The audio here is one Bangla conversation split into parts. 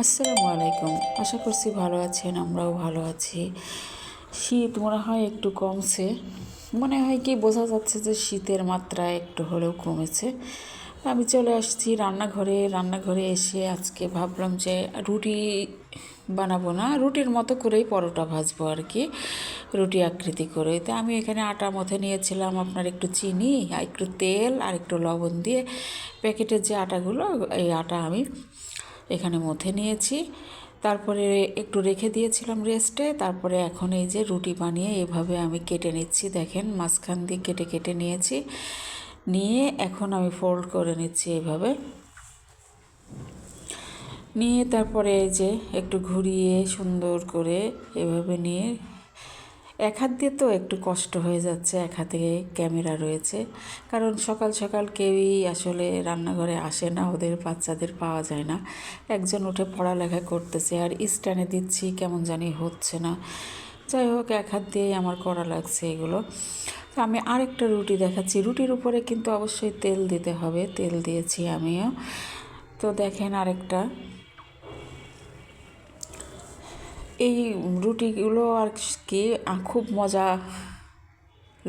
আসসালামু আলাইকুম। আশা করছি ভালো আছেন, আমরাও ভালো আছি। শীত মনে হয় একটু কমছে, মনে হয় কি বোঝা যাচ্ছে যে শীতের মাত্রা একটু হলেও কমেছে। আমি চলে আসছি রান্নাঘরে এসে আজকে ভাবলাম যে রুটি বানাবো না, রুটির মতো করেই পরোটা ভাজবো আর কি, রুটি আকৃতি করে। তো আমি এখানে আটা মথে নিয়েছিলাম, আপনার একটু চিনি আর একটু তেল আর একটু লবণ দিয়ে প্যাকেটের যে আটাগুলো, এই আটা আমি এখানে মথে নিয়েছি। তারপরে একটু রেখে দিয়েছিলাম রেস্টে। তারপরে এখন এই যে রুটি বানিয়ে এভাবে আমি কেটে নিচ্ছি, দেখেন মাঝখান দিয়ে কেটে কেটে নিয়েছি, নিয়ে এখন আমি ফোল্ড করে নিচ্ছি এইভাবে নিয়ে। তারপরে এই যে একটু ঘুরিয়ে সুন্দর করে এভাবে নিয়ে, এক হাত দিয়ে তো একটু কষ্ট হয়ে যাচ্ছে, এক হাতে ক্যামেরা রয়েছে, কারণ সকাল সকাল কেউই আসলে রান্নাঘরে আসে না, ওদের বাচ্চাদের পাওয়া যায় না। একজন উঠে পড়ালেখা করতেছে আর স্ট্যান্ডে দিচ্ছি, কেমন জানি হচ্ছে না। যাই হোক, এক হাত দিয়েই আমার করা লাগছে এগুলো। তো আমি আরেকটা রুটি দেখাচ্ছি। রুটির উপরে কিন্তু অবশ্যই তেল দিতে হবে, তেল দিয়েছি আমিও। তো দেখেন আরেকটা, এই রুটিগুলো আর কি খুব মজা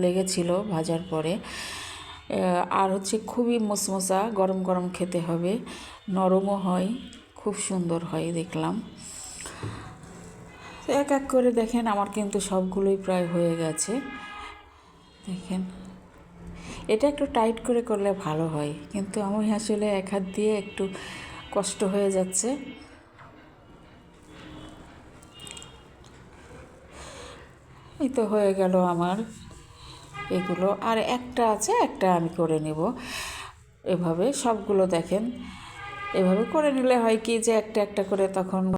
লেগেছিল ভাজার পরে। আর হচ্ছে খুবই মচমচা, গরম গরম খেতে হবে, নরমও হয়, খুব সুন্দর হয় দেখলাম। এক এক করে দেখেন আমার কিন্তু সবগুলোই প্রায় হয়ে গেছে। দেখেন, এটা একটু টাইট করে করলে ভালো হয়, কিন্তু আমি আসলে এক হাত দিয়ে একটু কষ্ট হয়ে যাচ্ছে। এই তো হয়ে গেল আমার এগুলো, আর একটা আছে, একটা আমি করে নেব। এভাবে সবগুলো দেখেন, এভাবে করে নিলে হয় কি যে একটা একটা করে তখন